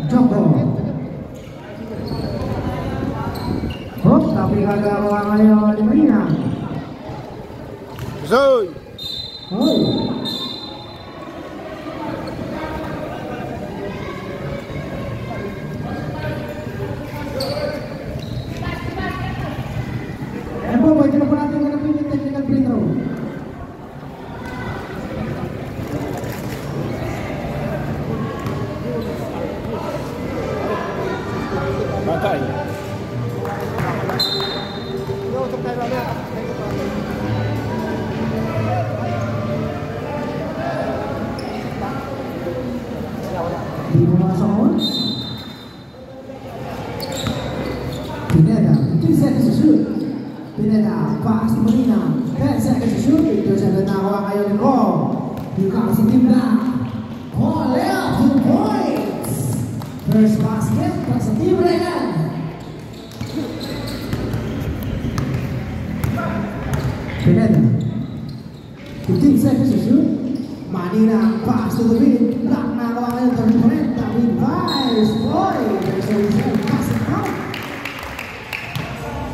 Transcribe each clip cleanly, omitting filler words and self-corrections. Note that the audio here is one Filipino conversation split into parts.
Joko. Oh, tapi kagak orang ayo di Marina. Zoy. Oh. Apa baca perhatian kena pilih technical free throw. Makai. Di bawah sound. Pineda, 3 seconds to shoot. Pineda, pass to Marina, 10 seconds to shoot. Ito siya natawa kayo ni Ko. Buka sa team na. Oh, left, 2 points. First basket, para sa team Regan. Pineda, 15 seconds to shoot. Marina, pass to the wing. Block na kawa kayo, 30 points. David Vice, boy. There's a reserve, pass it out.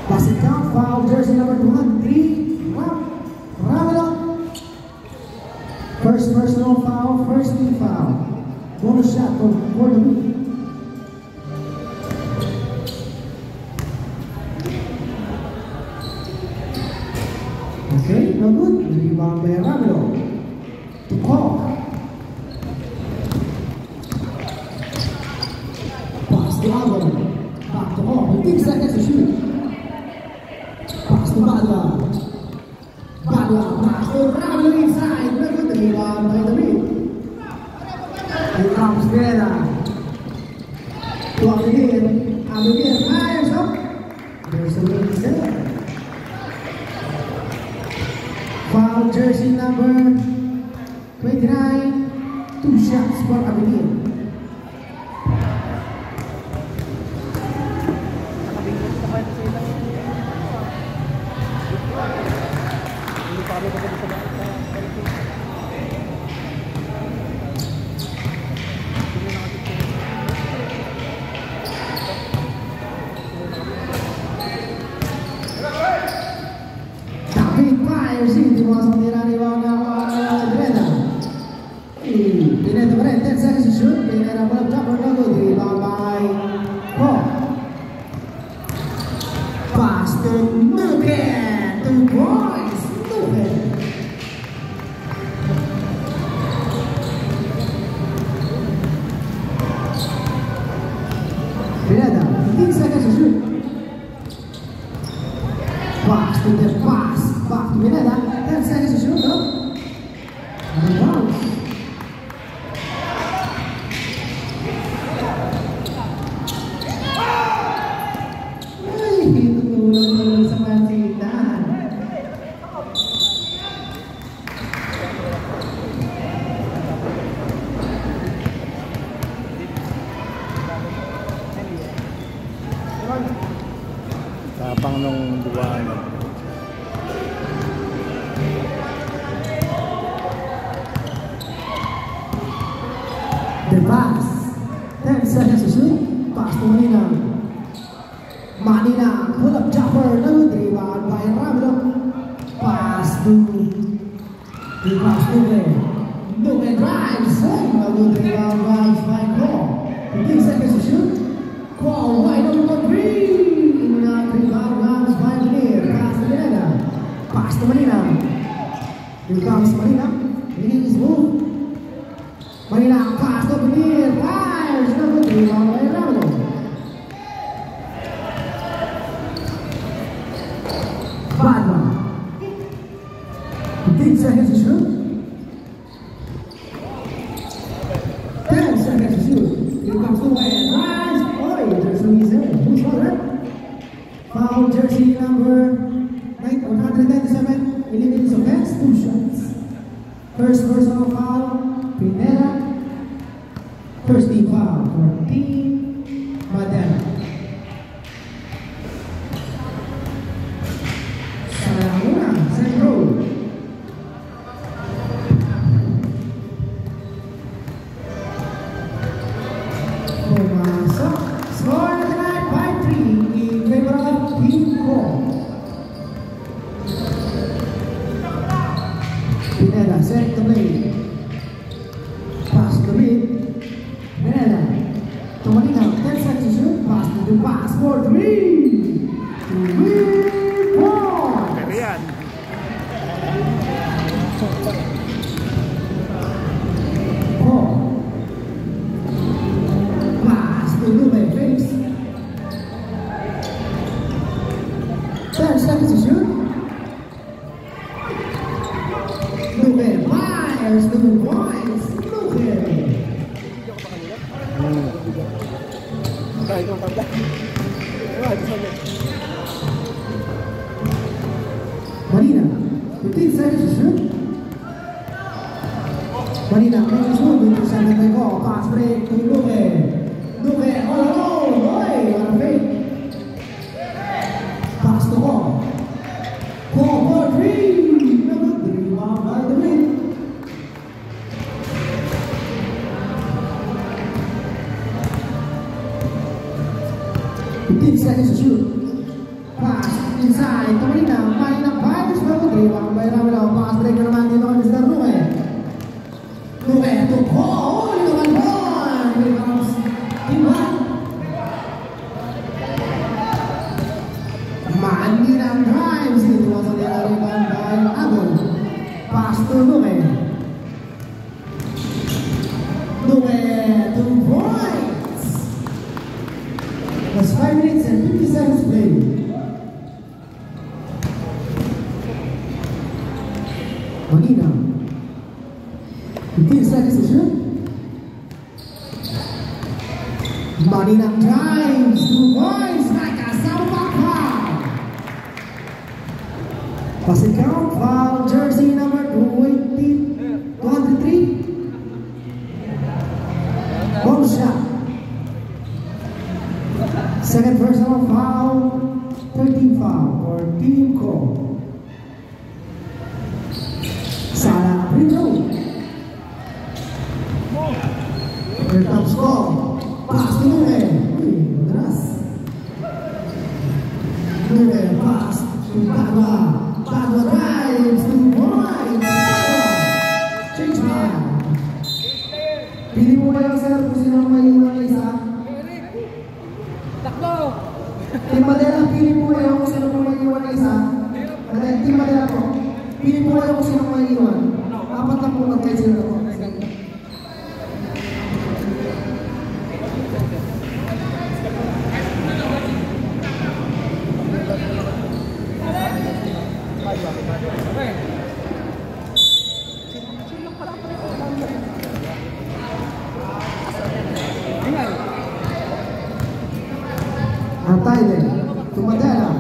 Pass it out, foul, jersey number 203. Ramelo. First personal foul, first team foul. Bonus shot for the week. Okay, no good. Rebound by Ramelo. To call. Pass to Alvaro. Back to Hall. 15 seconds to shoot. Pass to Badla. Badla. Pass to Ramelo inside. No good. Rebound by the week. Here comes Vera. To Abigail. Abigail fires up. There's the wing there. Foul jersey number 29. 2 shots for Abigail. David fires into masang nilariwang na Pineda. Pineda pa rin, 10 seconds to shoot. Pineda pa lang jumper na good. Rebound by Hall. Pass to Nuken. 2 points. Nuken. Pineda, 15 seconds to shoot. Pass to the pass. Back to Pineda. 10 seconds to shoot. No? And bounce. Ay, tutulong sa pansitan. Tapang nung buwan. The pass. 10 seconds to shoot. Pass to Marina. Marina, pull up jumper. No good. Rebound by Ramelo. Pass to the pass Nuken. Nuken drives. No good. Rebound by Cole. 15 seconds to shoot. Cole wide open for three. Rebound runs by Lanier. Pass to Pineda. Pass to Marina. Here comes Marina. Making his move. Marina, pass to Lanier. Fires. No good. Rebound by Ramelo. Badla. 15 seconds to shoot. 10 seconds to shoot. Here comes the way. Rise. Oh, there's a reason. Who's for that? Foul jersey number 197. 11 offense. 2 shots. First personal foul. Pineda. First team foul for Team Madera. Saranguna, Centro. For to play. Pass to the mid. Manila. To Manila. 10 seconds to shoot. Pass to the pass for 3. 3 points. Pero yan. Pass to Lube. Face. 10 seconds to shoot. Lube. Myers. Lube points. Lube. Kaya kong pagda. Marina, 15 seconds to shoot. Marina, makes shoot into center by goal. Pass break to Lube. Lube all alone. Boy, what a fake. Pass to Paul. Paul for 3. Number 3, rebound by the win. 15 seconds to shoot. Pass inside to Marina. Marina fires for the rebound by Ramiro. Pass break na naman dito kay Mr. Lube. Lube to Paul. Only one point. Rebounds. Timbang. Marina drives. Dito was on the rebound by Abel. Pass to Lube. Lube 2 points. That's 5 minutes and 50 seconds played. Marina. 15 seconds to shoot. Marina drives 2 points like a Southpaw foul. Passing count, foul, jersey number 203. One shot. Second personal foul, 13 foul for Team Co. Sara Brito. Here comes Co. Pass to Lube. Maderas. Lube pass to Padua. Padua drives 2 points. Change time. Pili mo kayo sir kung sino may iwan na isa. Team Madela, pili po kayo kung sino may iwan na isa. Team Madela po, pili po kayo kung sino may iwan. Apat lang po kahit sino na po. Ataide, to Madela,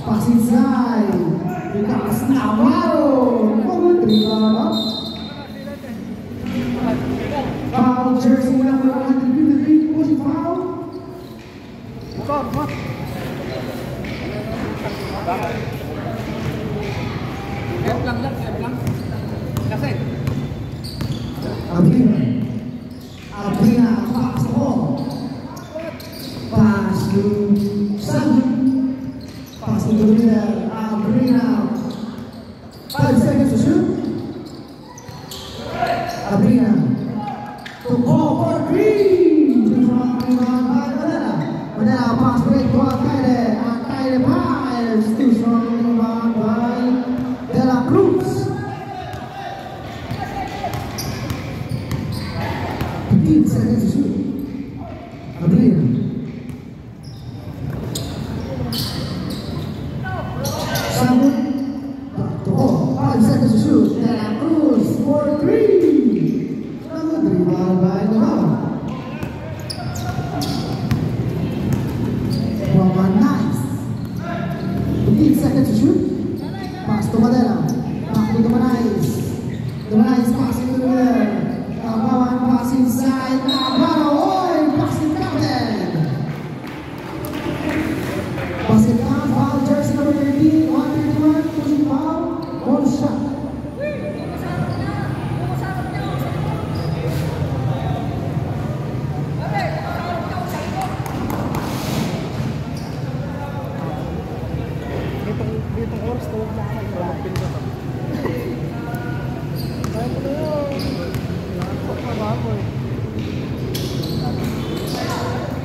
pass inside, becomes Navarro, good rebound. Foul, jersey number 153, pushing foul. Abrina, pass the ball. Pass to Sanju. Pass to the middle. Abrina. 5 seconds to shoot. Abrina. To Paul for 3. Madela pass break to Ataide. Ataide fires. Too strong rebound by De La Cruz. 15 seconds to shoot. Abrina.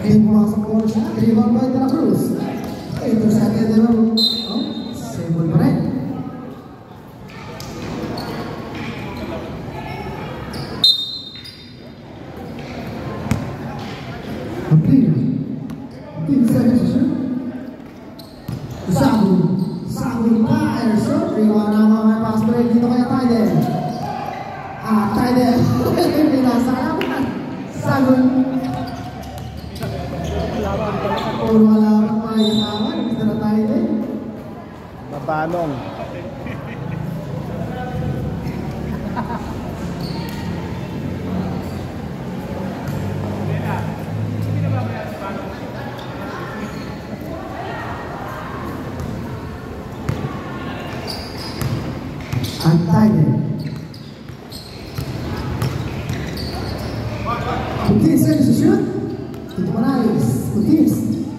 May pumasok po siya. Rebound by De La Cruz. Intercepted na lang. Simple pa rin. Complete. 15 seconds to shoot. Sagun fire. Short. Rebound na mga pass break. Dito kaya Tide. Tide. Pinasalaman. Sagun. Puro malaman mga yasaman. Gusto na Tide. Mabalong. Tide. 15 seconds to shoot. Ito pa nice. 15.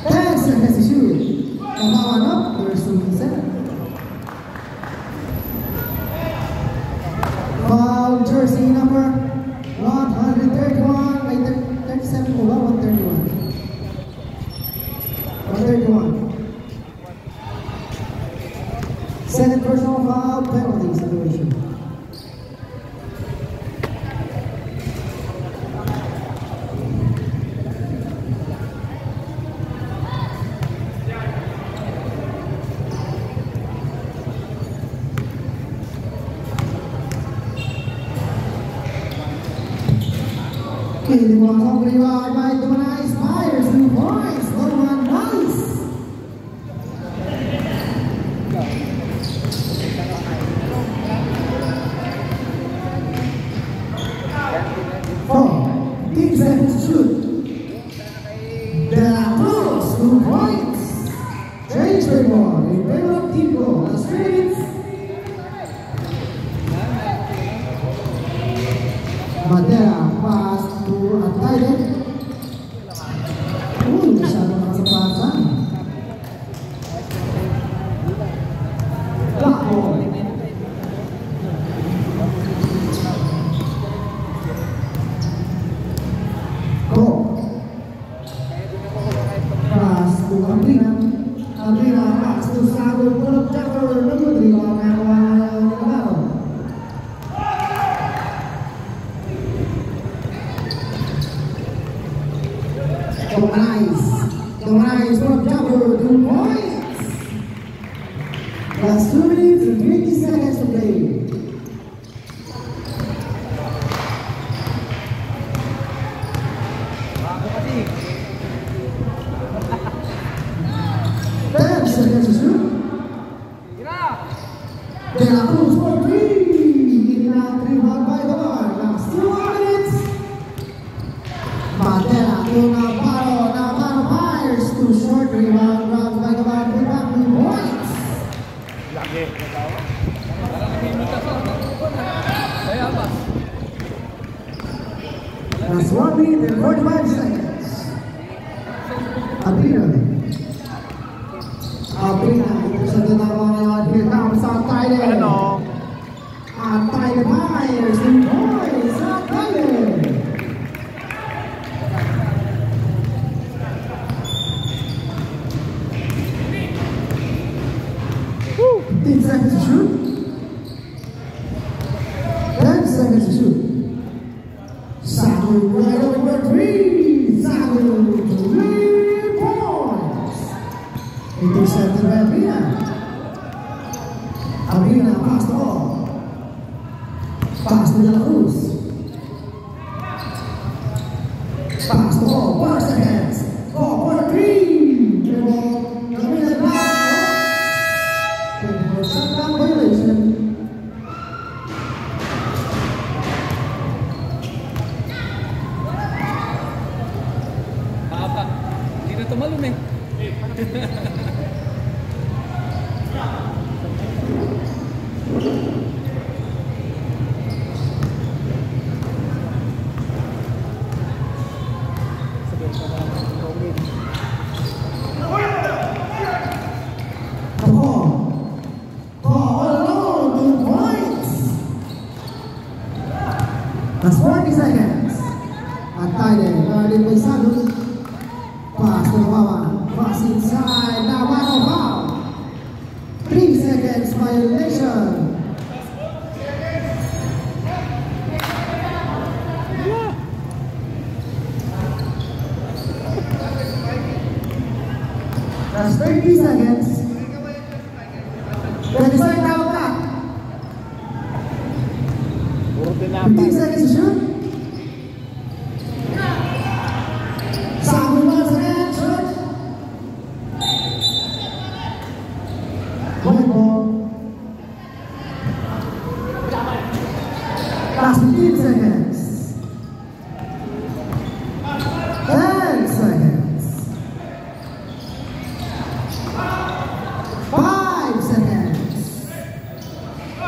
10 seconds to shoot. Kabawan up. There's 27. Foul jersey number 131. Ay, 37 po ba? 131. 131. Second personal foul penalty situation. Hindi mo ang rebound by Dumanice Myers, 2 points, Norman Nice. Team seconds to shoot. De La Cruz, 2 points. Change the ball in favor of Team Go. The Spirits. Madera pass to Tide. Masyado nakasapasan. Black ball. Pass to Amrina. Amrina pass to Sagun. Pull up Jaffer. Number 3. Dumanice from Jaffer. 2 points. Last 2 minutes and 20 seconds to play. Seconds to shoot. De La Cruz for 3. In round 3, one by the bar. Last 2 minutes. Madera to Navarro Myers. 2 short rebound. Round by the bar. 3 points. Lagi. Last 1 minute and 45 seconds. Adrian. Intercepted na mga ngayon. Here comes Tide. Ano? Tide Myers. 2 points. Tide. Woo! 15 seconds to shoot. 10 seconds to shoot. Sagun right over 3. Sagun 3 points. Intercepted by Amrina. Amrina pass the ball. Pass to De La Cruz. Pass the ball. 4 seconds. 4-3. Amrina pass. Shutdown violation. Hindi na tumalun eh. That's 40 seconds. At Biden, guarded by Salud. Pass to Wawa. Pass inside. Navarro foul. 3 seconds violation. That's 30 seconds. 27 down clock. Puro 15 tinapay. seconds to shoot. Salud once again, shoot. One ball. Last 15 seconds. 10 seconds. 5 seconds. 9.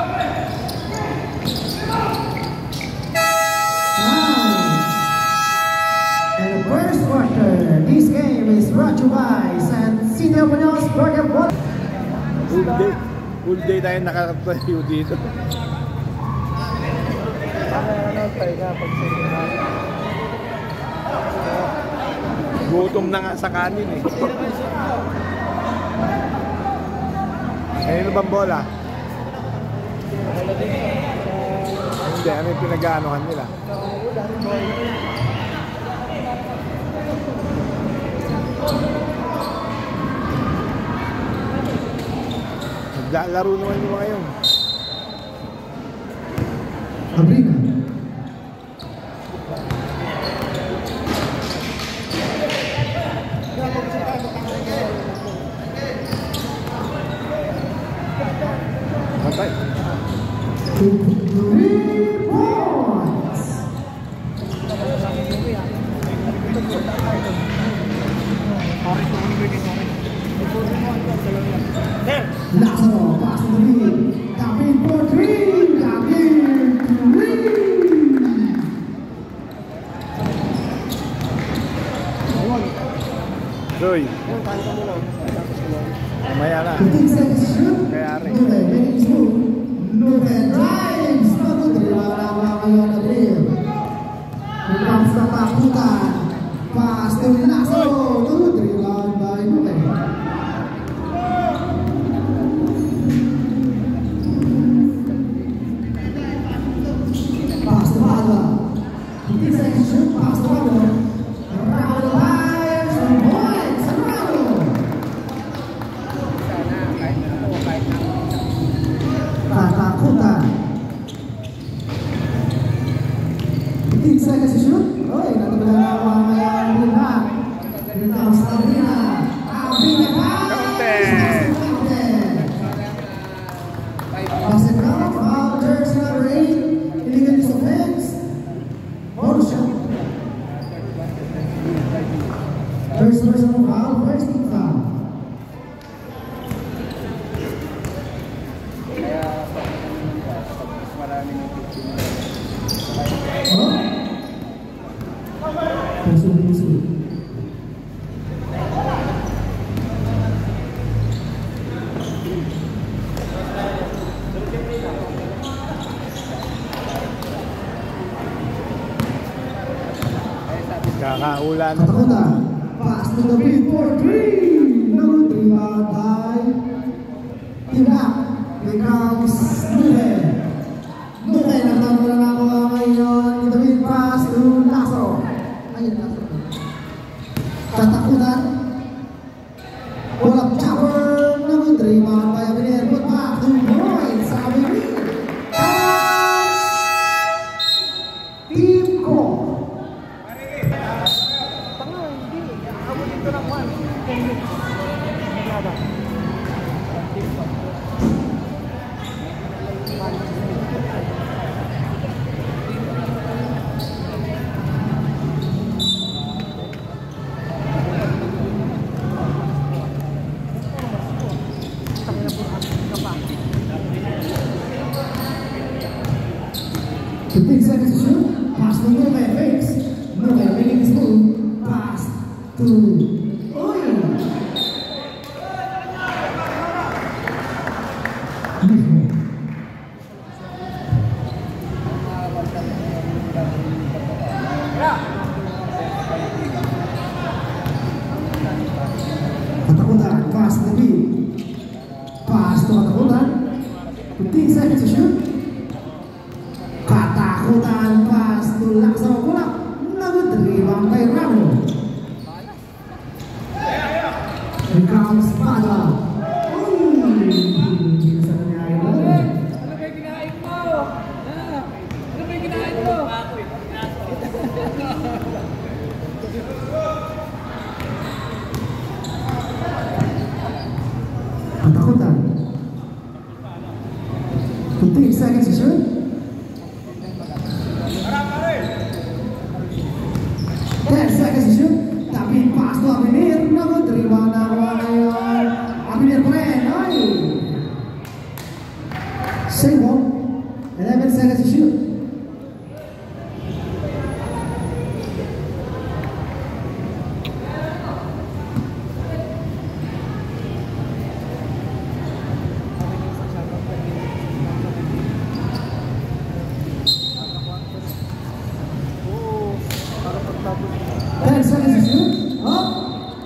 And the first quarter. This game is brought to you by San City Munoz Border Water. Full day tayo nakatayo dito. Gutom na nga sa kanin eh. Ayun na bang bola? Hindi, ano yung pinag-aanohan nila? Naglalaro naman yung mga yun. Abrina. Matay. 3 points. Lazaro, pass to the lead. David for 3. David 3. Joy. Mamaya na. 15 seconds to shoot. Kaya rin. Nube, making smooth. Nube drives. Nube, wala ngayon na drill. Here comes the takutan. Pass to Lazaro. Good rebound by Nube. Pass to Padua. 15 seconds to shoot. Pass to Padua. Round lives. Points. Round. Katakutan. 15 seconds to shoot. Oy, natagalawa ngayon Abrina. Here comes Abrina. Abrina pass. Counted. Pass it down. Foul jersey number 8. Illegal use of hands. Bonus shot. First personal foul. First team foul. Oh? Puso. Kakaulan. Katakutan. Pass to the big for 3. No rebound by Tibak. Here comes Nube. Nube, nagtamo na ako ngayon. The big pass to Lazaro. Ayun, Lazaro. Katakutan. Pull-up chopper. No rebound by Abiner. Put back to points. Abiner. Team Core. Katakutan, pass to David. Pass to Katakutan. 15 seconds to shoot. Katakutan, pass to Laksaro Kulak. Nag-rebound kay Ramiro. Here comes Padua. Hindi sa nangyari mo. Ano ba yung kinain mo? Ano ba yung kinain mo? Katakutan. 15 seconds to shoot. 10 seconds to shoot. Tapi pas to Abinir. Nag-terima nawa ngayon. Abinir pa rin. Ay! Save ball. 11 seconds to shoot.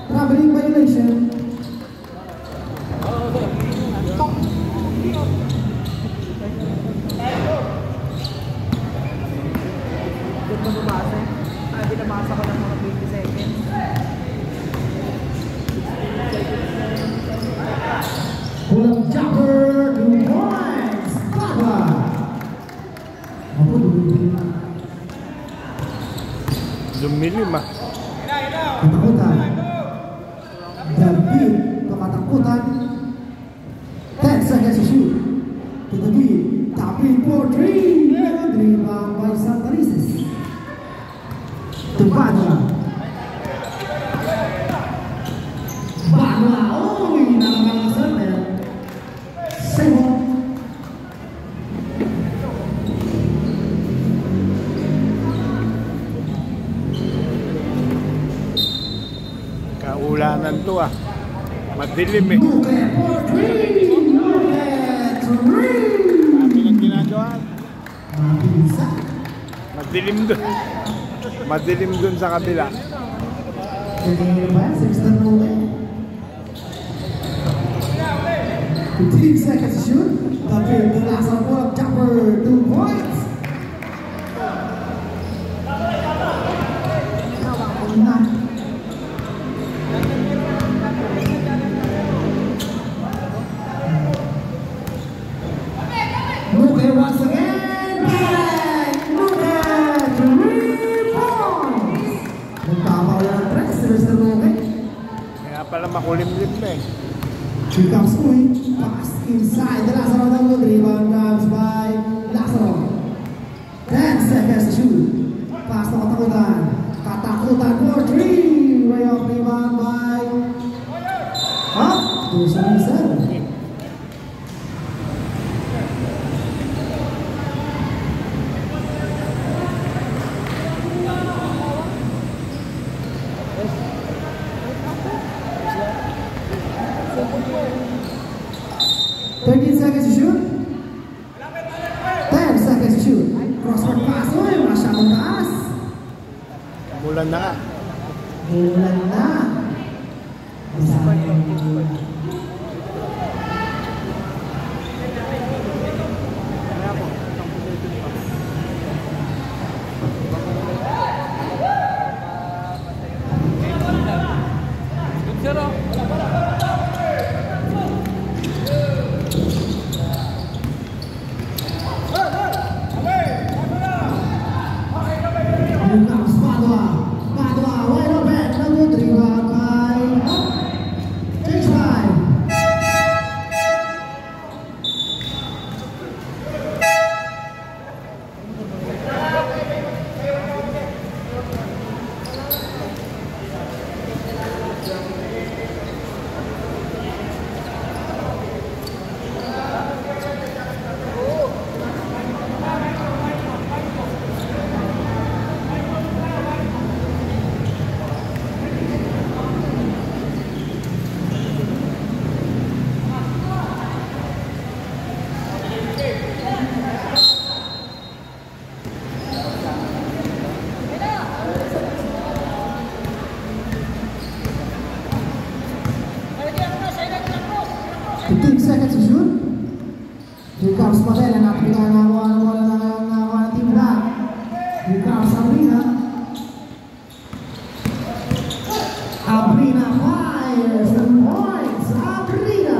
Traveling violation. Binabasa ko ng mga 20 seconds. Pulang jumper, 2 points. Padua. Apa dulu? Lumilim ah. Katakutan. David to Katakutan. 10 seconds to shoot. To David. Tapi for 3. Rebound by Santarises. To Padua. Padua. Oh, nakakalasan na. Save ball. Kaulanan to ah. Madilim eh. Dami lang ginagawa. Madilim dun. Madilim dun sa kabila. 15 seconds to shoot. David the last one jumper, 2 points. Nuke once again. Nuke 3 points. Nagpapawala ng tres si Mr. Nuke. Kaya pala makulimlim na eh. Here comes Uy. Pass inside the Lazaro double. Rebound comes by Lazaro. 10 seconds to shoot. Pass to Katakutan. Katakutan for 3. Way off rebound by Dusan. Seconds to shoot. 10 seconds to shoot. Crossword pass. Uy, masyadong taas. Mulan na ka. Mulan na. Padua, wide open, nag-rebound 15 seconds to shoot. Here comes Madela, nakapila na wala na ngayon na team black. Here comes Sabrina. Sabrina fires the points. Sabrina.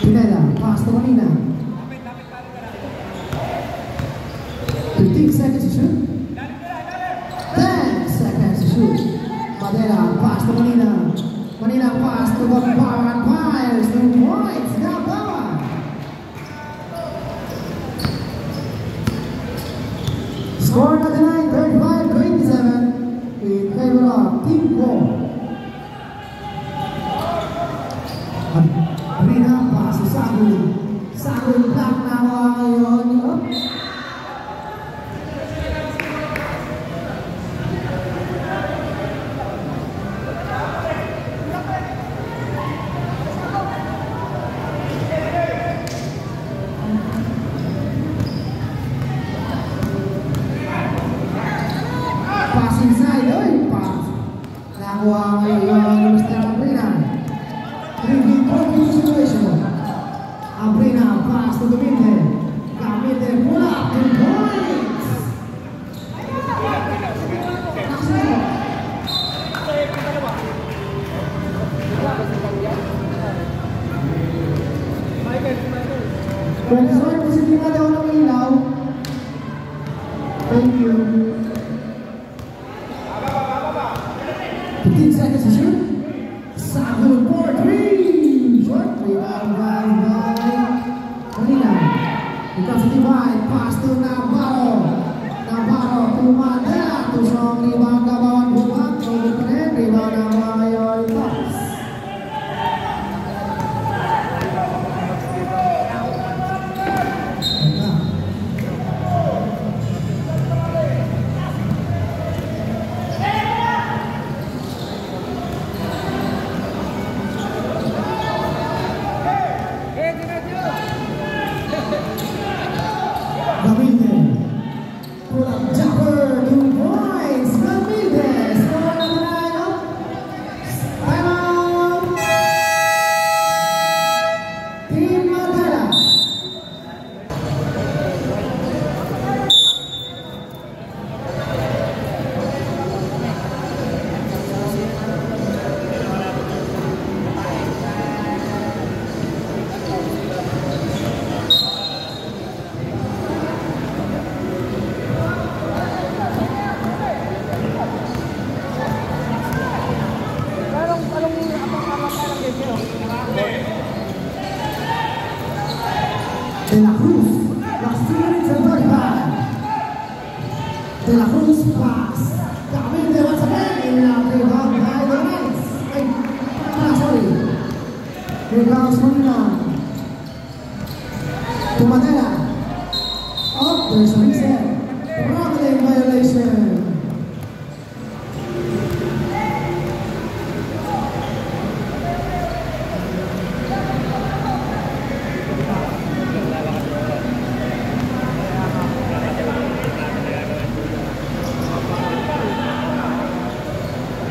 Pineda, pass to Manina. 15 seconds to shoot. 10 seconds to shoot. Madela, pass to Manina. Manina, pass to Bawan fires the points. Bawan. Score at the line, 35-27 in favor of Team 4. Sabrina, pass to Sagun. Sagun black na ngayon. Pass inside, pass. Nakuha ngayon Mr. Sabrina. 3v4 situation. Sabrina, pass to the mid. Kamite, pull up, 2 points. Professor, positive na daw ng ilaw. Thank you. 15 seconds to shoot. Sagun for 3. Short rebound by Manina. Becomes a divide. Pass to Navarro. Navarro to Mandela. To strong rebound ka bawang bumak. Good pa rin. Rebound na ngayon. Tops. Gaminde. Pull up jumper. 2 points. Gaminde. Score na tayo. Time out. Team Mandela. De La Cruz, last 2 minutes and 35. De La Cruz pass. Gaminde once again in rebound by the Knights. Sorry. Here comes Manina. To Mandela. Oh, there's a reset. Traveling violation.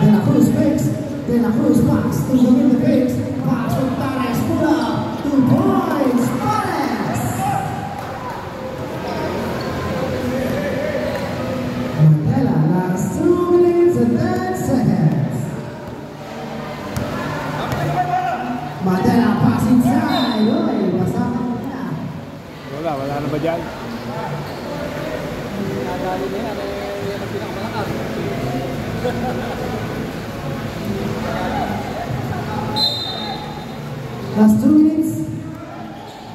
De La Cruz fakes. De La Cruz pass to the fakes. Pass to Tares. Pull up. 2 points. Tares. Mandela, last 2 minutes and 10 seconds. Mandela pass inside. Oy, basta na. Wala na ba dyan? Nadali na yan. Yan ang pinakamalakas. Last 2 minutes.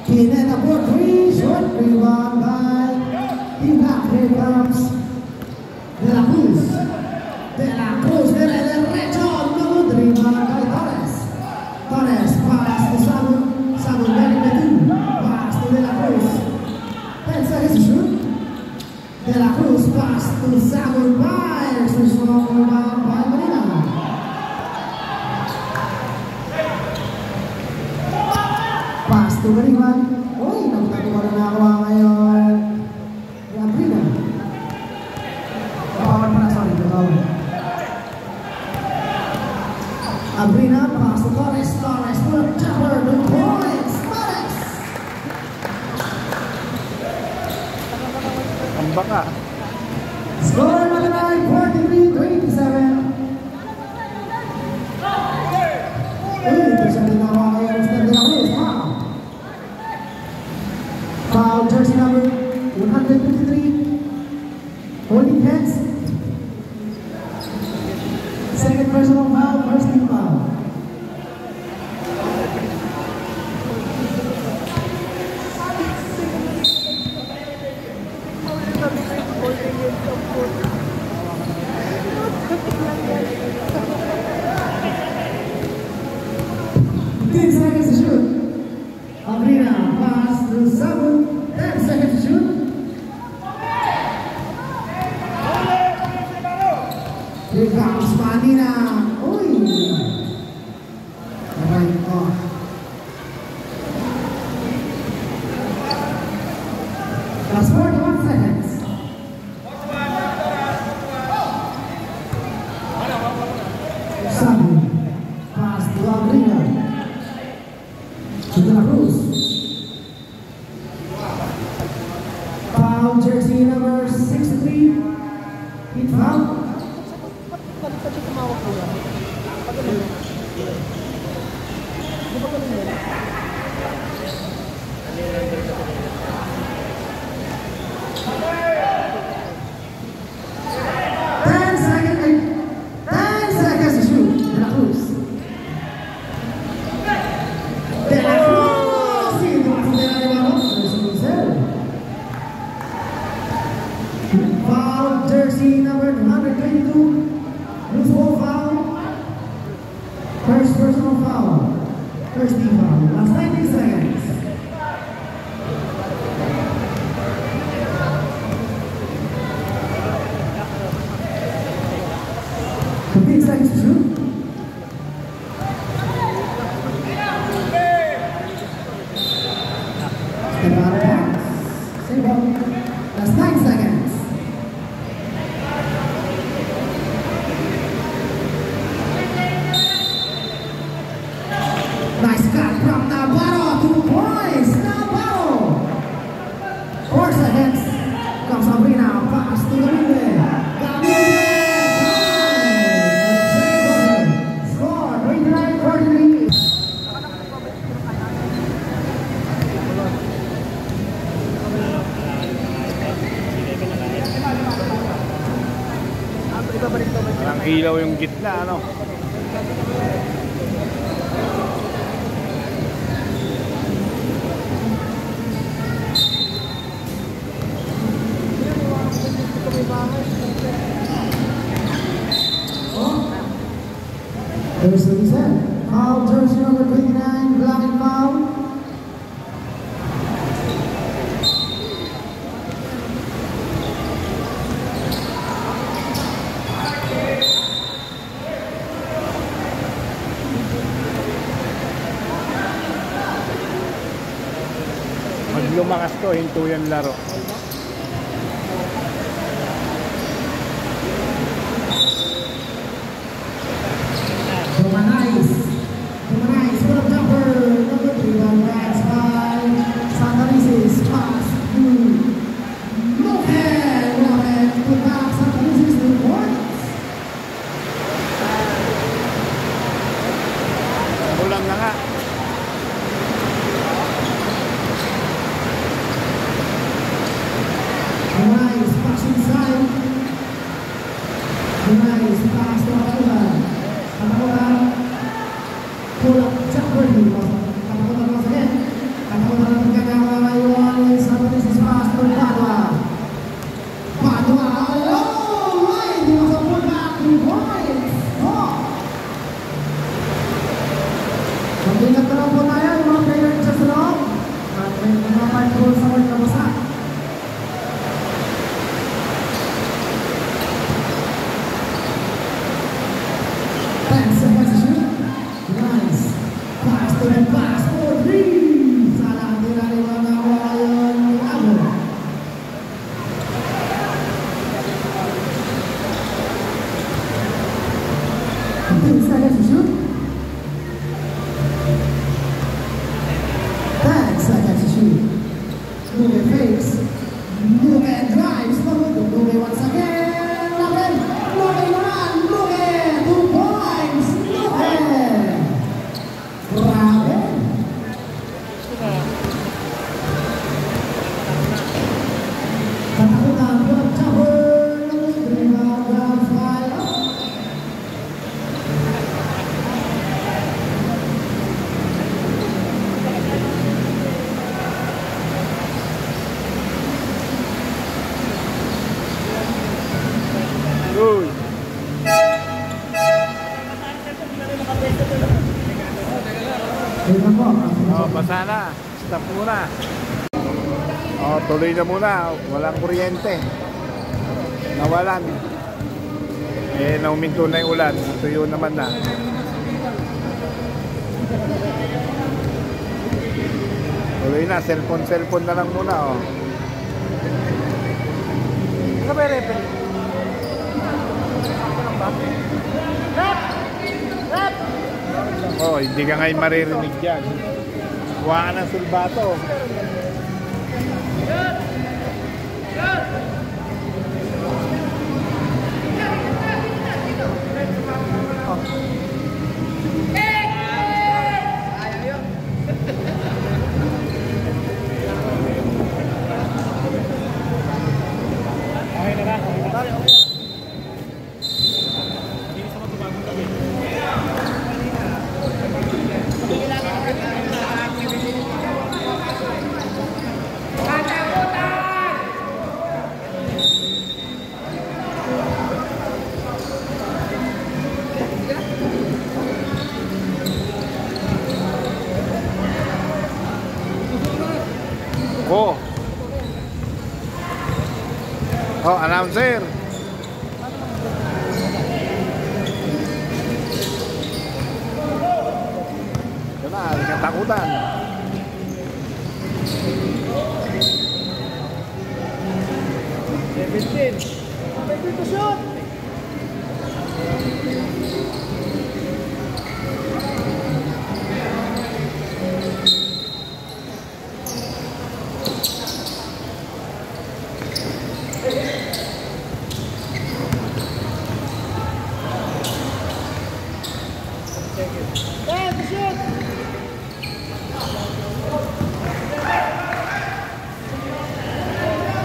Pineda for 3. Short rebound by Team Black. Here comes De La Cruz. De La Cruz. De la derecha. Good rebound by Torres. Torres pass to Sagun. Sagun very good. Pass to De La Cruz. 10 seconds to shoot. De La Cruz pass to Sagun. Fires to strong rebound by Manina. Pass to Bariman. Uy, nagtatawa na ako ngayon. Sabrina. Bawal pala, sorry. Bawal. Tumba ka. Score Matanay 43-27. Ito siya ginawa kay Mr. De La Cruz. Foul jersey number 153. Holding hands. Second personal foul, first team foul. Seconds to shoot. Abrina pass to Sabu. 10 seconds to shoot. Here comes Manina. Uy! Right off. Last 41 seconds. Sabu pass to Abrina. De La Cruz. Foul jersey number 63. Hit foul. 10 seconds to shoot. De La Cruz. De La Cruz. Foul jersey number 122. Loose ball foul. First personal foul. First team foul. Last 90 seconds. Complete seconds to shoot. Step out of bounds. Same ball. That's 9 seconds. Nice cut from Navarro. 2 points. Navarro. 4 seconds. Comes Sabrina. Pass to Gabriel. Score 29-43. Parang ilaw yung gitna, ano? There's the reset. Foul jersey number 29, black and foul. Pag lumakas to, hinto yan laro. Dumanize, full of jumper, number 3, one backs by Santanisis, pass to Lohen, put back Santanisis to points. Ulang na nga. Dumanize, pass inside. Dumanize, pass to Atakutan. Atakutan. Pull up jumper dito. Atakutan once again. Atakutan ang pagkakalayuan. Santanisis pass to Padua. Padua. Oh, right. He was a pull back to points. Oh. Mag-ingat na lang po tayo yung mga player sa loob. At may mga control sa word na basa. Pass for 3. Salah tira ni mga kawayan ni Abo. Bisa to shoot. 10 seconds to shoot. Move and fakes. Move and drives. Katakutan, pull-up jumper, namun terima ground foul. Uy. Terima po. Oh, basa na. Stop muna. Oh, tuloy na muna. Walang kuryente. Nawalan. Eh, nauminto na yung ulan. Tuyo naman na. Tuloy na. Cellphone na lang muna, oh. Ano ba yung referee? Oh, hindi ka ngayon maririnig dyan. Kuha ka ng sulbato. Oh. Oh, announcer. Yan na, katakutan. Ready to shoot! Ready to shoot!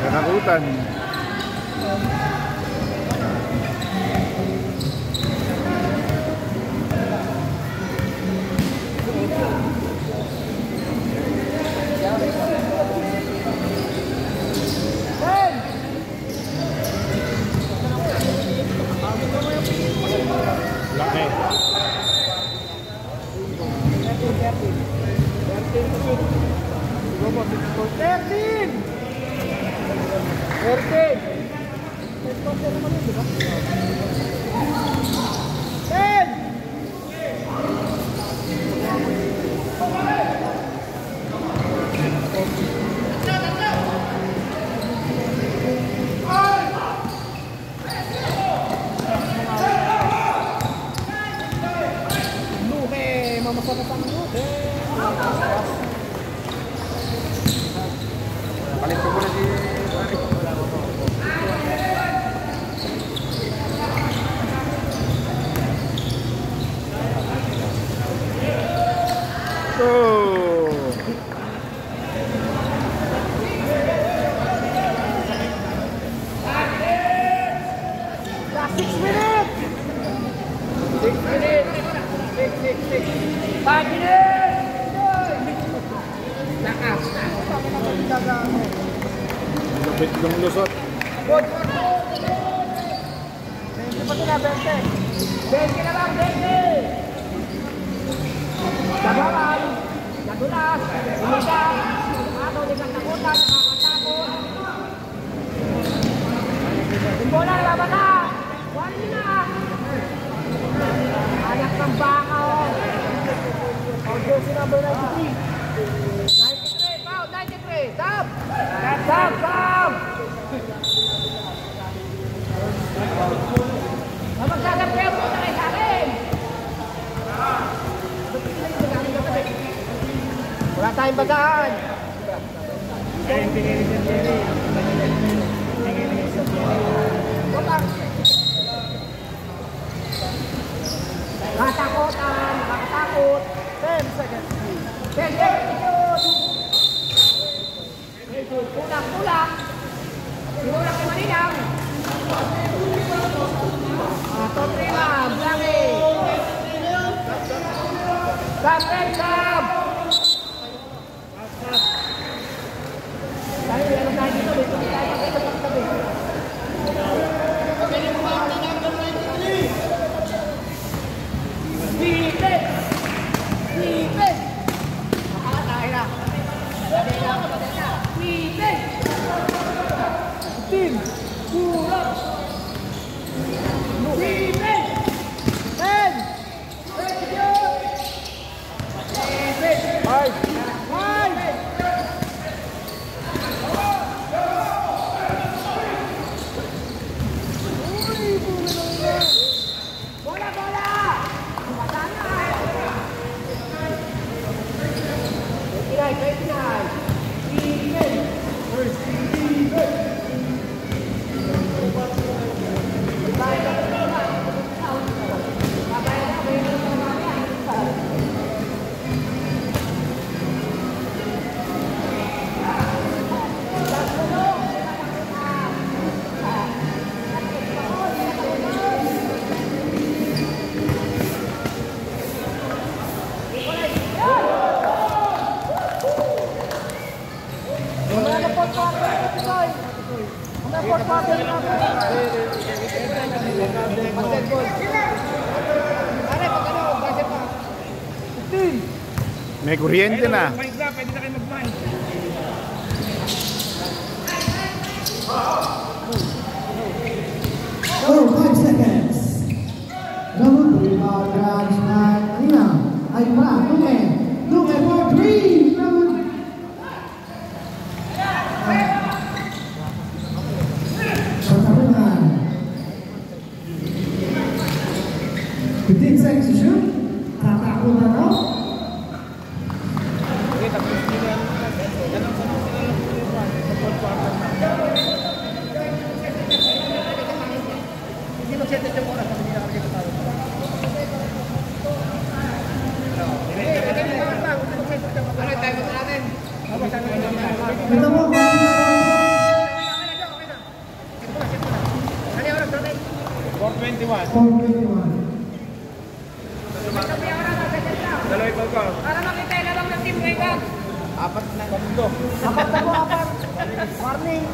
Katakutan. Laki. 5 minutes! Lakas na. Lupit ng lusot. Hindi pa sila, 20. 20 na lang, 20! Sabaran, nadulas, umigang, ano, di katakutan, nakakatakot. Simbola, laban na! Wala nyo na! Anak ng baka, oh! Jersey number 93. 93, foul, 93. Stop! Stop, stop! Magsasabihan mo na kayo sa akin! Wala tayong bagaan! Nakatakotan, nakatakot. 10 seconds. 10 seconds. Kulang. Kulang Stop, Red, stop! Tayo, meron tayo dito. Dito tayo magkatabi. Dipin! Dipin! Nakakatahay na. Dipin! Dipin! Kurang! Dipin! Ten! Five. Bola, bola! Patana! 29. Dipin! First, Dipin! May kuryente na. Pwede na kayo mag-ban. Oh, 5 seconds. Number 3, Raj Manina. Ay, wala. Look at for 3. Number 15 seconds to shoot. Tatakutan na. Kita mo, 421. Dalawa ikaw ka. Para makita yung labang ng team ngayon. Apat na po. Morning.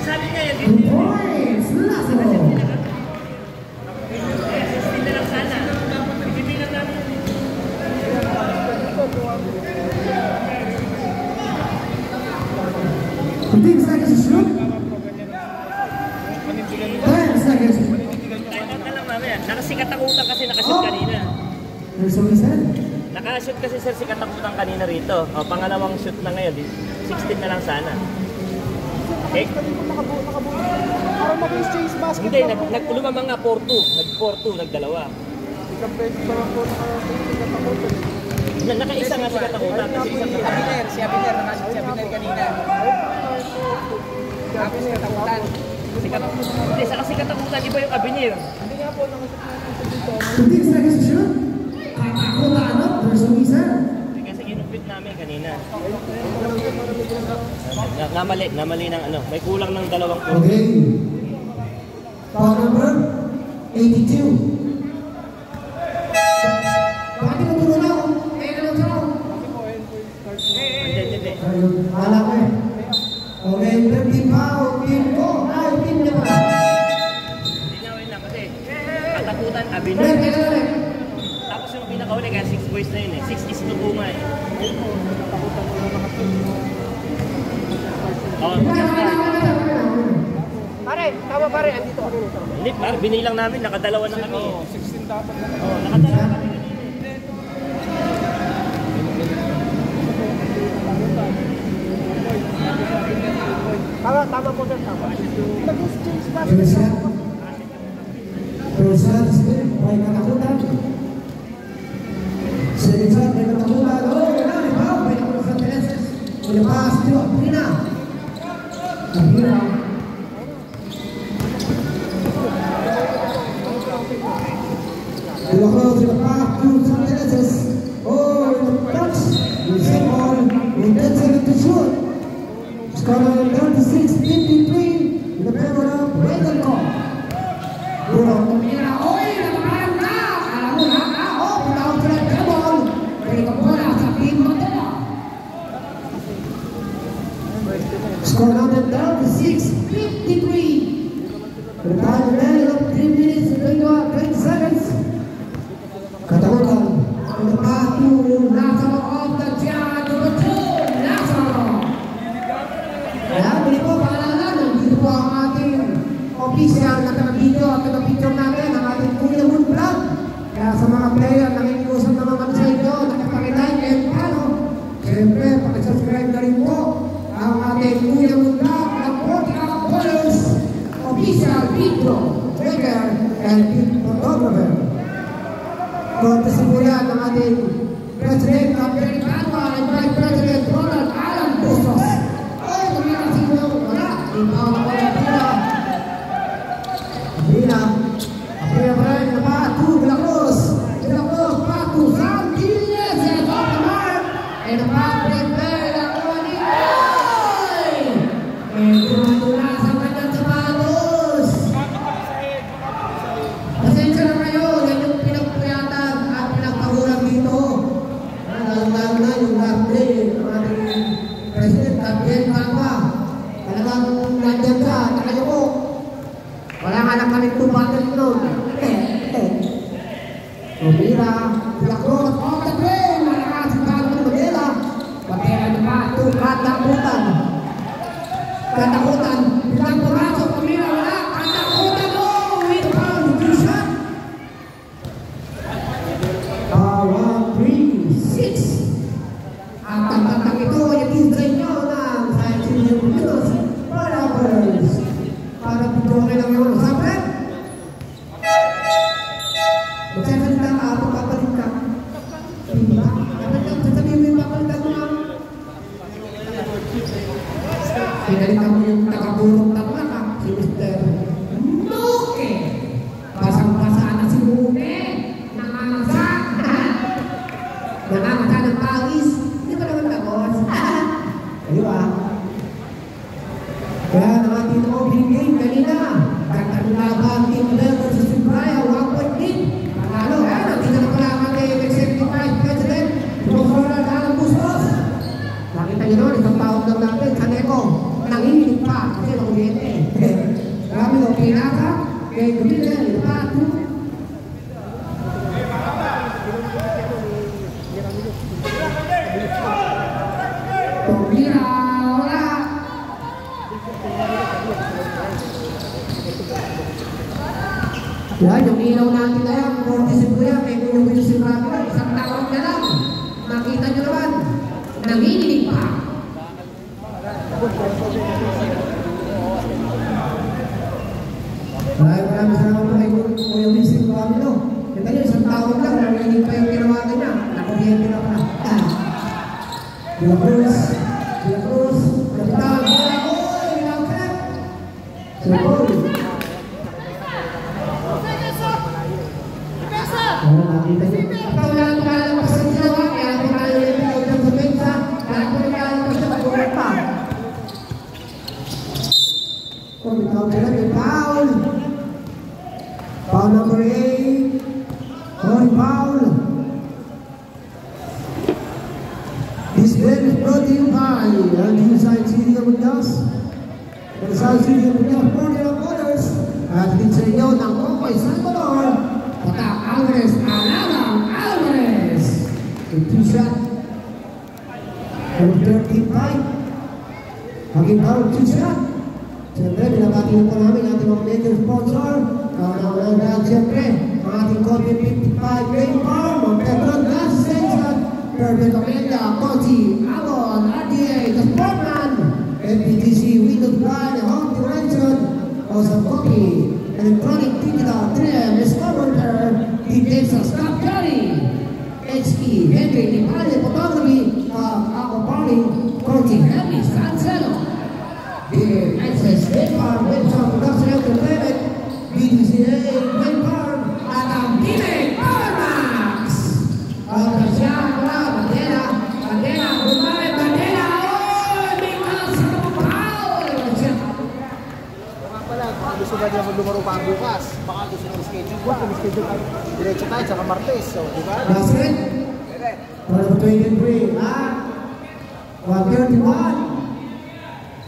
Sabi niya yun, 2 points. Lazaro. hindi lang sana. Ibibilang namin. 15 seconds to shoot. 10 seconds. Time out na lang mamaya. Nakasikat ang utang kasi nakashoot kanina. There's always that. Nakashoot kasi sir sikat ang utang kanina rito. O, pangalawang shoot na ngayon. 16 na lang sana. Eh, Para mag-exchange basket. hindi, lumamang nga 4-2. Nag-4-2, nagdalawa. Ikaw pwede pa lang po nakatakutan. Nakaisa nga sikat ang utang. Kasi isang Si Abiner, nakasip si Abiner kanina. Tapos katakutan. Hindi, sa kasikat ang utang, iba yung Abinir. Hindi nga po, nakasip natin sa dito. 15 seconds to shoot. Katakutan na. There's always that. Kasi ginupit namin kanina. Namali ng ano. May kulang ng dalawang punto. Okay. Foul number 82. Bakit mo tulo na? Ayun na lang siya. Hindi. Ayun, alam ko eh. Okay, 50 foul. Team ko. Ay, team niya pa. Linawin lang kasi. Katakutan, Abinir. Ulit, kailan ulit? Tapos yung pinakauli kaya 6 boys na yun eh. 6-2 nga eh. Oh, Pare, tama pare, andito. hindi, par, binilang namin, nakadalawa na kami. 16 dapat na. Oh, nakadalawa kami. Tama po sir, tama. Nag-exchange First basket. shot. First Rizal may katakutan. Si Rizal may katakutan. Oh, rebound. May katakutan sa Teneses. Pinapas to Aprina. Aprina. Pinapas to Teneses. Oh, touch. The same ball. With 10 seconds to shoot. Score 36-53 in the favor of Randall Cobb. Burong tumira. Oy, nakaparang na. Alam mo na. Oh, pinawag ko ng kabol. Pero ito bola sa team Mandela. Score number 36-53. For the time of 3 minutes and 20 seconds. Katakutan. On the path to Lazaro of the Giant number 2. Lazaro. Kaya muli po, paalala, nandito po ang ating official na taga-video at taga-picture natin, ang ating Kuya Moon Vlog. Kaya sa mga player, nakikiusap naman kami sa inyo, nakipag-like and follow. Siyempre, pakisubscribe na rin po ang ating Kuya Moon Vlog ng 40 Ballers official video maker and photographer. Courtesy po yan ng ating President of Americano and Vice President Ronald Alan Bustos. Ay, kumita si Kuya wala. Ikaw na wala pila. Pila. Aprina pa rin na pa. De La Cruz. De La Cruz pa to Santilles. And off the mark. And the back prepare na kuha ni Ay! And tumatula sa kanyang sapatos. Pasensya na kayo. Yan yung pinagpuyatan at pinagpagulang dito. Lalo na yung labre. Ang ating President Gabriel Pagua. Talagang nandyan ka. Talaga po. Wala nga lang kami tumagal nun. Tumira. De La Cruz. Off the play. Malakas si Pagua Manila. Patera na pa. Katakutan. Katakutan. Bilang pumasok. Tumira. Wala. Katakutan mo. With foul. Two shot. 1-3-6. Ang tagtag ito yung display nyo ng Science Unidos Followers. Para bigyan lang yung usapin. Magsasalita ka, papapalit ka. Diba? Sasabihin mo yung papalitan mo lang. Pinalitan mo yung nakapurong tama ka. Si Mr. Muke. Basang-basa na si Muke. Nanganasa. Nanganasa ng pawis. Hindi pa naman tapos. Ayun ah. Kaya naman dito ko binigay kanina. Kagkanilaban Team Level versus Team Braya. 1 point lead. Panalo. Kaya nandito na pala ang ating Executive Vice President. Ronald Alan Bustos. Nakita nyo naman, isang taon lang natin. Kaneko. Nanginginig pa. Kasi nakuliente. Marami ko pinaka. Kaya gumilin. Pato. Tumira. Wala. Yan, yung ilaw natin na yan, 40 kuya, may gulong si Ramiro, isang taon na lang. Nakita nyo naman, nanginginig pa. Maraming salamat po kay Kuya Wilson Ramiro. Ito yun, isang taon lang, nanginginig pa yung tinawagan niya. Nakuryente na pala. De La Cruz, kapitan, bola, oy, minaukat. Sa goal. Nakita niyo. Ikaw lang lalabas sa ginawa, kaya kung tayo yung pinagdang sa bensa, kaya kung lalabas sa pag-uwi pa. Kung ikaw sila, may foul. Foul number 8. Sorry, foul. This game is brought to you by the Science City of Windows. The Science City of Windows, 40 Ballers. At din sa inyo ng Okoy Salvador. Patak Alvarez, Alarang Alvarez. With 2 shot. From 35. Maging power 2 shot. Siyempre, binabati na po namin ating mga major sponsor. Kaunang-unang dahil siyempre, ang ating Coffee 55 Grain Farm, ang Petron Gas Station, Perfect Amanda, Kochi, Avon, RDA, The Sportman, MPTC, Windows Brand, Home Dimension, Awesome Coffee, Electronic Digital, 3M, si Henry di Valle Photography accompanying Coach Henry Sancelo. The SS Wind Farm Production Entertainment, BDCA Wind Farm, at ang Binig Powermax. Ang kasyahan ko na, Bandera, Gumay, Bandera, Mikael Sampaw! Baka gusto ba niya lumaro pa bukas? Baka gusto niya schedule ba? Diretso tayo sa Martes, so, di ba? Basket, for 23, 131.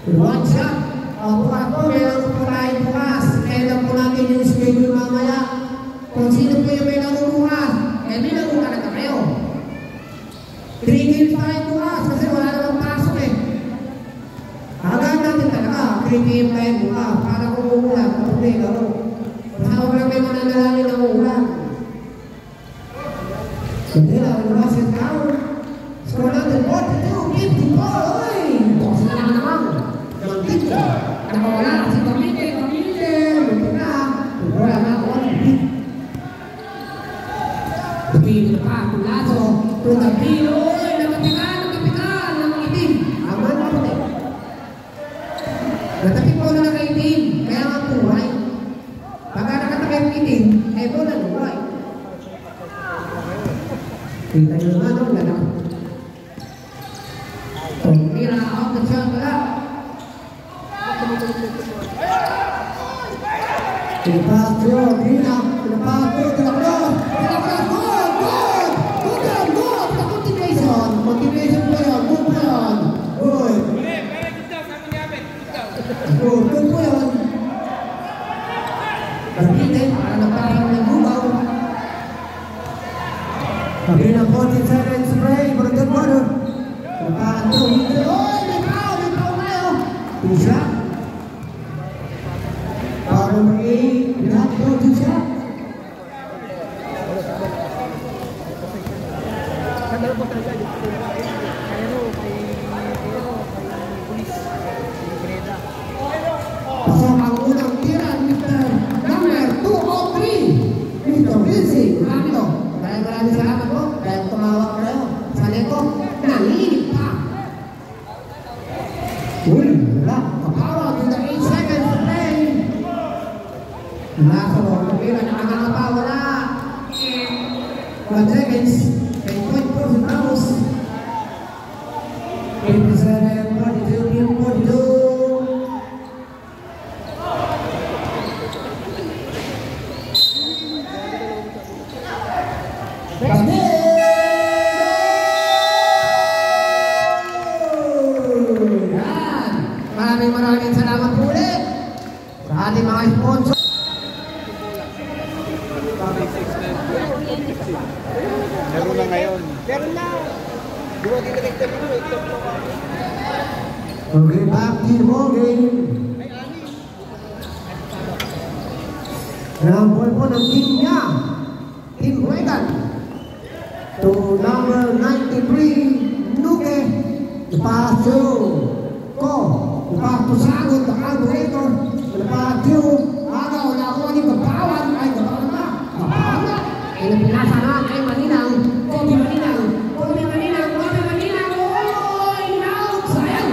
One shot. Bukas po, meron po tayo bukas. Kailan po natin yung schedule mamaya. Kung sino po yung may nakukuha, may nakukuha na kayo. 3 games tayo bukas kasi wala namang pasok eh. Hanggang natin talaga, 3 games tayo bukas para kumukuha. Kapag laro. Masama lang may mananalangin na uulan. Sandila, basket down. Score natin 42-54. Oy! Bukas na naman. Nakawala si Camille, lupa na. Wala na ako. Tumili pa, tulaso, tutabilo. Oy, nakapikan, ng itim. Aman na po eh. Natapik po na nakaitim, kaya nga buhay. Pagka nakatapik ng itim, eh po na buhay. Kita nyo naman, no? Lalaki. Tumira ako, nagsyan ko lang. Pinapasyo, Grina, pinapasyo, tinaklos, continuation po yun, good po yun, good. Good po yun. Nabitin, para nagparang nagbubaw. Grina, 47 spray, for a good water. Pinapasyo, oy, may pao tayo. Isa. Number 8, you have to go to shot. Pasok ang unang tira, Mr. Number 203, Mr. Vinci Ramiro. Maraming salamat po dahil tumawag kayo sa leko. Nanginig pa. Uy, wala. Kapawa, in the 8 seconds to play. Nasa mo, pera nakakatawa na. 1 seconds. 10.4 centavos. 87, 42, 42. Maraming salamat po ulit sa ating mga sponsor. Meron na ngayon. Meron na! Di ba dinirect mo? Okay, back to the ball game. Number po ng team niya, Team Regan. To number 93, Nuke. Ipasyo ko. Ipasyo sagot ng Alboretor. Ipasyo. Agaw na ako ni Kapawan. Ay, Kapawan na. Kapawan na. Ay, napinasa na kay Maninang. Kobe Maninang. Kobe Maninang. Kobe Maninang. Oy, out. Sayang.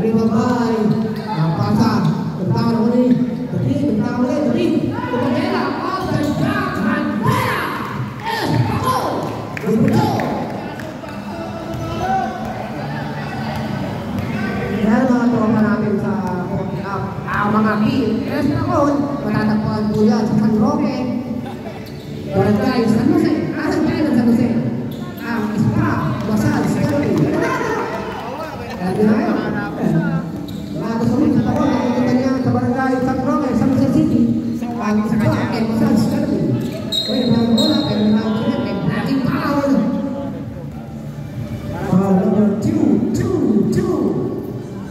Rimabay. Napasa. Tentang ako ni. Tentang ako ni. Kumagela. Off the shot. Mandela. Ako. Gusto. Dahil mga tropa namin sa mga PLS na kon, matatagpuan po yan sa San Roque, Barangay San Jose, Barangay ng San Jose, ang Spa, Masal, Scarpy. Kaya ginagawa. Mga gusto rin sa taon, nakikita niya sa Barangay San Roque, San Jose City, ang Spa, Masal, Scarpy. Kaya mga bola, pero mga bola, may blocking power. Number 2.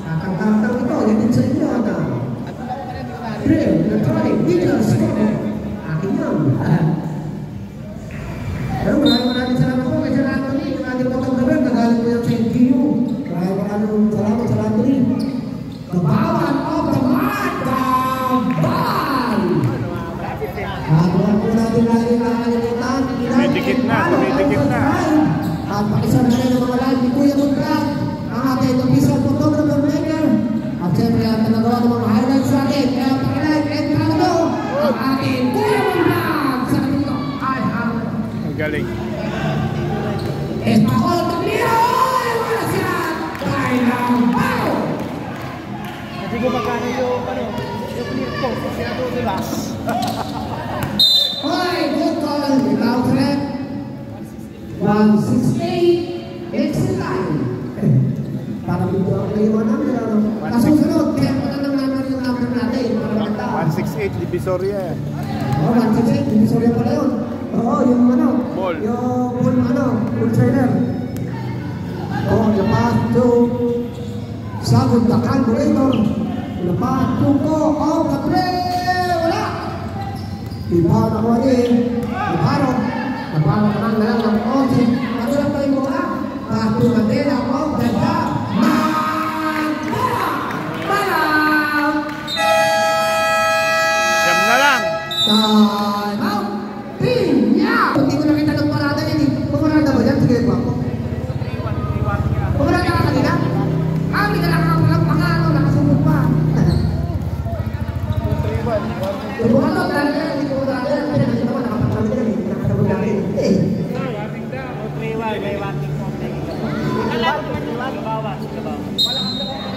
Kakang-kakang ito, yan din sa inyo, ano? Drill, electronic, digital, scoring. Akin yan. Pero maraming salamat po kay Sir Anthony, yung ating photographer, nagaling po yan sa NTU. Maraming salamat Sir Anthony. Kabawan of the mark, Kabal! At huwag po natin lagi nakakalimutan. Tumidikit na. Hindi ko magkano yung clear ko. Sinatutulas. Hoy, good call. Without threat. 168. Exit line. Parang ito ang naiwan namin. Kasunod, kaya patanong namin yung number natin. 168 Divisoria. Oh, 168. Divisoria pala yun. Oo, yung ano. Ball. Yung full trainer. Oh, the path to Sagod the carburetor. The path to go off the trail. Wala. Ibaro na ko din. Ibaro naman na lang ng konti. Ano lang tayo mo ka? Path to Mandela off the top. Siyam na lang. Time out. Pinya! Hindi ko nakita ng parada yan eh. Pumarada ba yan? Sige po ako. Pumarada ka kanina? Hindi ka nakakapalag mga ano, nakasumbog pa. Bukan to, talaga yan. Hindi ko pumarada yan. Kaya nakita ko nakapagpapag yan eh. Nakapagpapag yan eh.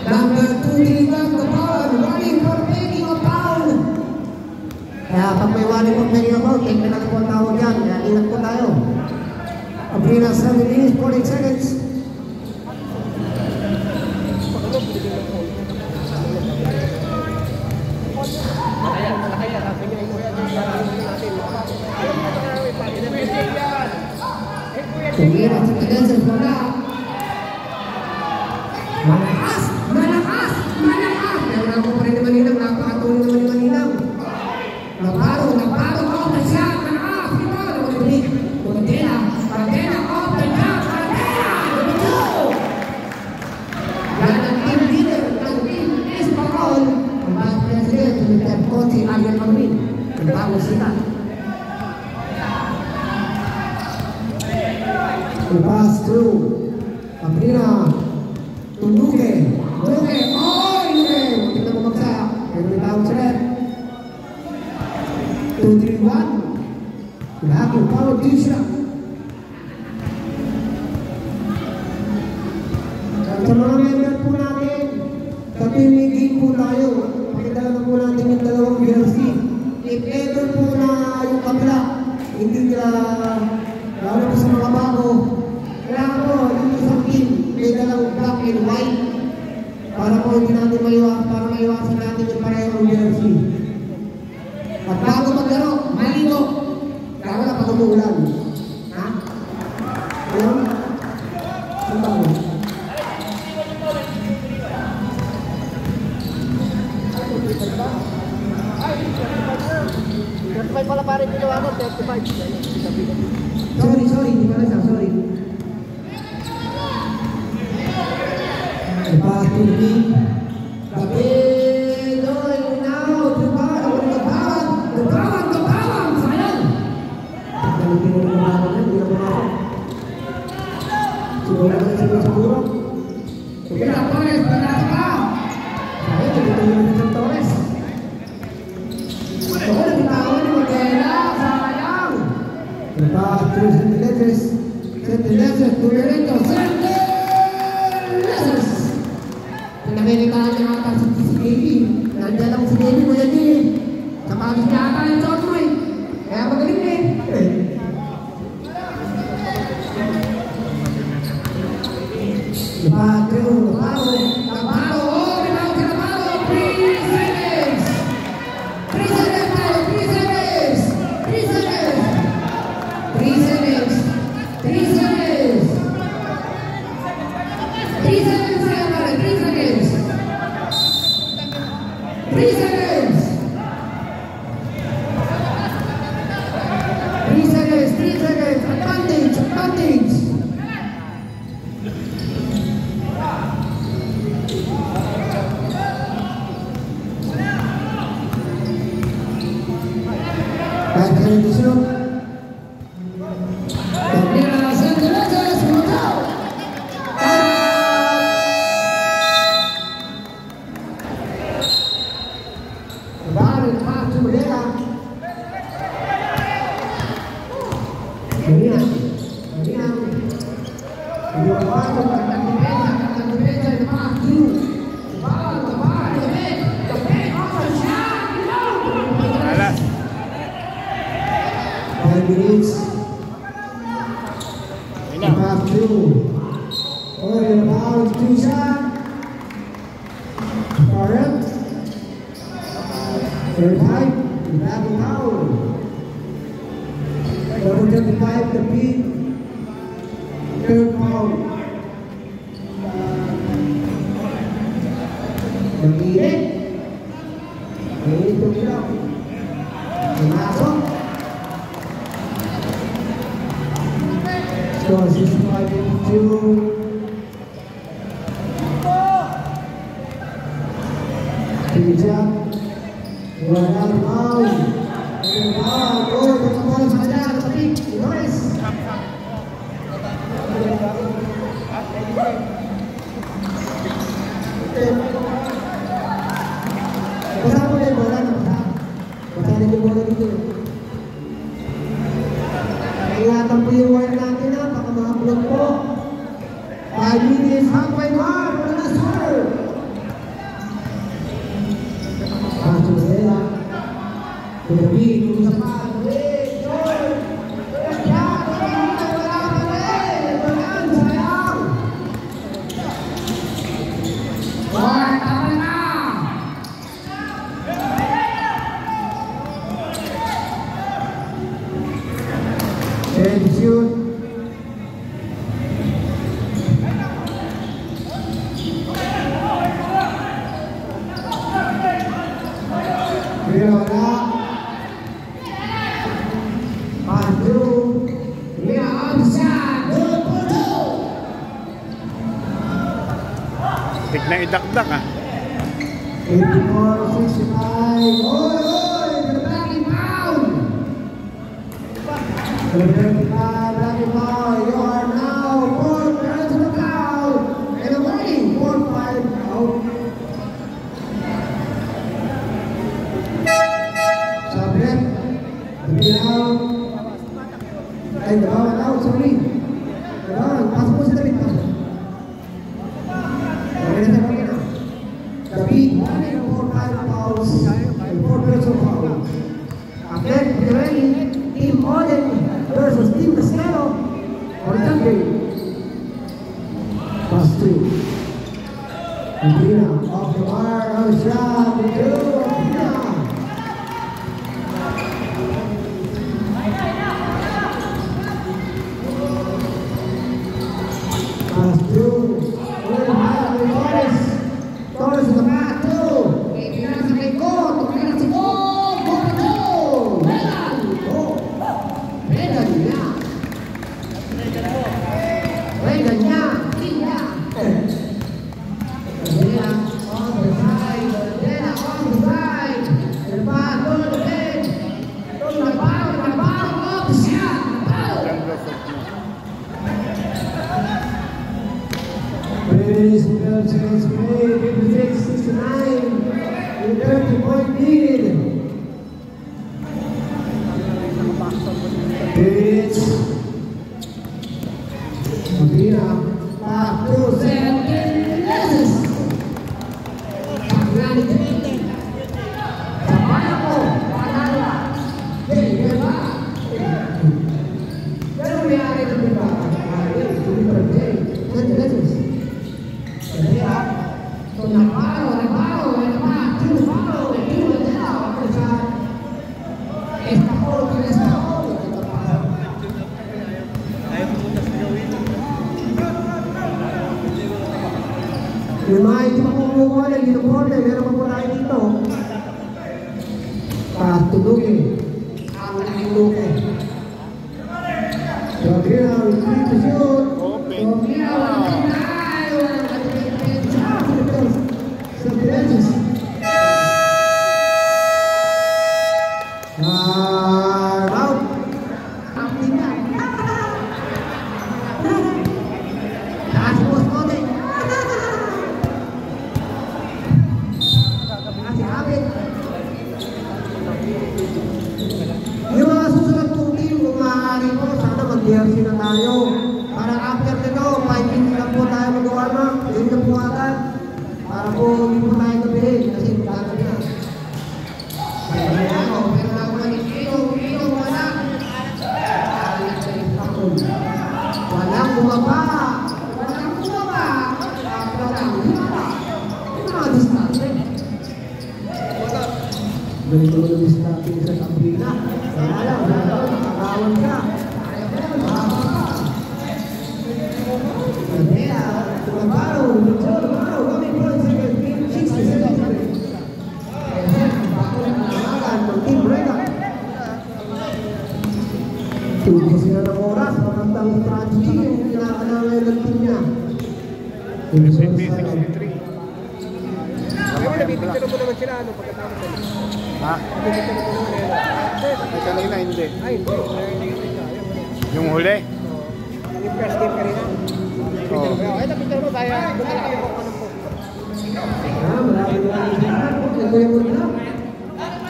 Number 2, Gabawan, running for taking a pound. Kaya pag may running for taking a pound, take na lang po ang tawag yan. Kaya ingat po tayo. Aprina 7 minutes, 40 seconds. Tumira sa cadence wala. Malakas! Malakas! Malakas! Kaya ako pa rin naman nilang, napakatuloy naman ni Manilang. Naparo off the shot, malakas! Ito, nakulibulik. Mandela off the shot, Mandela! Yan ang team leader ng team Espanyol. Ang vice president, Mr. Coach Ariel Manuel. Ang bagong sita. Pass through. Aprina. Duque. Duque. Oh, Duque. Tingnan mo magsak. Pero may tawag sa red. 2-3-1. Lahat yung power D-shot. Sa mga member po natin, kapimigin po tayo. Pakidala na po natin yung dalawang jersey. If ever po na yung kabila, hindi nila lalo po sa mga bago. Kailangan po, yung isang team, may dalawang black and white. Para po hindi natin maiwasan natin yung parehong jersey. At bago maglaro, maligo. Lalo na pag umuulan. Ha? Ayun? Saan ba mo? May pala pa rin pinawanan, 35. Sorry, hindi pala siya, sorry. Patuloy. Kapiloy now. Gabawan. Sayang. Pagkaling pinagbabawan yan, hindi na bumawa. Siguro. Kaya Torres, panasa ka. Sayang, tuloy-tuloy na sa Torres. Ako na bitawan ni Mandela. Sayang. Patuloy Sentinelses, Tulerito, Sentinelses. Pinamilitaan niya ata si Baby. Nandiyan lang si Baby mo yan eh. Kapagos niya ata yung shot mo eh. Kaya magaling eh. Naparo. Oh, pinawag ka Naparo. 3 seconds. 3 seconds tayo. 3 seconds. 3 seconds. 3 seconds. 3 seconds. 3 seconds. 3 seconds! 3 seconds! 3 seconds! Advantage! Advantage! Back to the show. Thank you. Third five, David Powell. Number 35, the beat. Third foul. Mag-iit. Mag-iit yung ilaw. Pumasok. Score 65-82. Pijak. Wala foul. Foul. Pagkabola sa kanya. Tapi, Lores. Basa mo na yung bola na basa. Basa na yung bola dito. Ingatan po yung wire natin ha. Baka mga bulog po. 5 minutes. Halfway mark. Wala na sir. Paso na nila. Tumabi. Tumabi sa pa. Shoot. Wala. Pandu. Dia absan. Tik na idakdak ah. 84-65. Oy! Blackie Pound! Blackie Pound, you are now 4 pounds to the crowd. And away, 4-5 out. Sabret. Dibilang. Ay, dabawan out, sorry. Dabawan, pasok mo sa David. Pasok. Okay na tayo, okay na. David, 4-5 fouls and 4 personal fouls. After Pirelli, Team Oden versus Team Casero for the game. Pass 2. Pina off the bar, on the shot, and two, Pina. Pass 2. Torres in the back, too. Pina sa likod. Pina sa likod. Goal! Medal! Goal! Medal niya. Medal niya. Pina. Pina on the side. Pina on the side. And back to the bench. To the bottom of the shot. Ladies and gentlemen, 56-69 in 30-point lead. It's Pina back to second lessons. Tapayapo, panala. Diba? Pero may ari na diba? Second lessons. So naparo, and back to the follow, and do it now. Estapol, estapol. Yung mga hindi makumukuha ng uniform, meron pa po tayo dito. Patulungin. Ang nakiluke. Gabriel, free to shoot. Yung mga susunod kong team, kung maaari po, sana mag-DRC na tayo. Para after nito, 5 minutes lang po tayo mag-warm up. Yun na po agad. Para po hindi po tayo gabihin. Kasi magkano na. Kaya ako, pero ako nag-ino, wala. Walang bumaba. Walang bumaba. Walang bumaba. Yung mga distance. Ganito lumis natin sa Sabrina. Kaya lang, nakakawan ka. Andrea, Tumabaw, Tumabaw, coming for the second team, 67. Bakit nalaman ng Team Reda? Tubo sila ng oras, magandang strategy yung kinakailangan ng team niya. 63. Ngayon, nabibigyan mo naman sila, ano, pagkatapos na. Ha? Nabibigyan mo naman nila. Ay, kanina hindi. Ay, hindi. Yung huli? Yung first game kanina. Oo. Ay, napicture mo, kaya doon na lang kami kung anong po.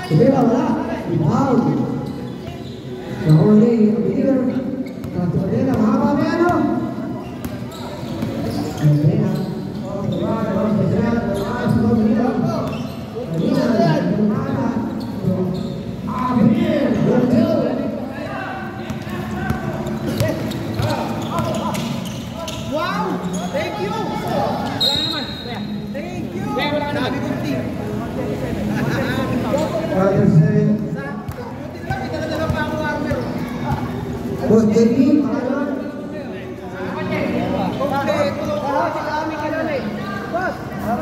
Sige ba, wala? Wow! Nahuli, Peter. Andrea, mahaba ba yan, no? Andrea. Wow! Thank you! Wala naman. Thank you! Wala naman. Boss Jerry, Boss,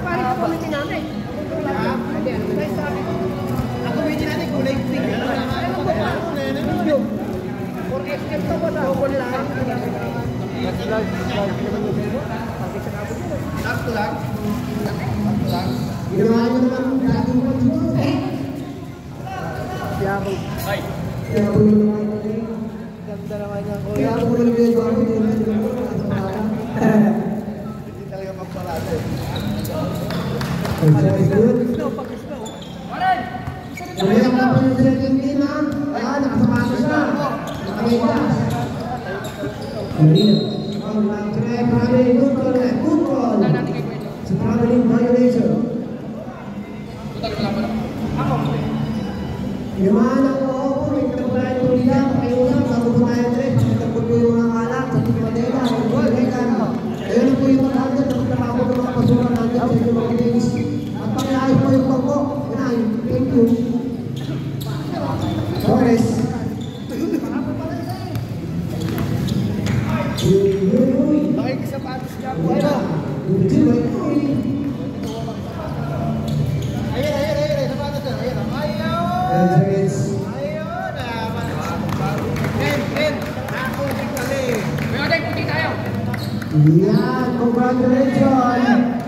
paano ka pamiti namin? Ako pamiti natin kulay pink. Ano ba pa? Medium. For escape to ba na? Double lang. Sakto lang. ginawa mo naman dating mo siguro. Yabo. Ay. Yabo naman yun. Ganda naman yan, kuya. Yabo mo naman yun. Yabo mo naman yun. Hindi talaga magparado. Umiyak na po yung second game, ha? Nakasapatos na. Nakamedyas. Alina. Good call. Sa traveling violation. Yumaan ako ako, may kapalayan ko nila. Pakiusap, bago po tayo trip. Pagkakot po yung mga kalak sa Tipadela. Ayun na po yung maganda. Tapos po mga pasura nandiyan sa inyo mga kinis. At pakiayos po yung bangko. Thank you. Torres. Nakikisapatos ka po. Wala. Ayun. Sapatos na. Ayun. Ben. Ako din kami. May puti tayo. Yan, congratulations!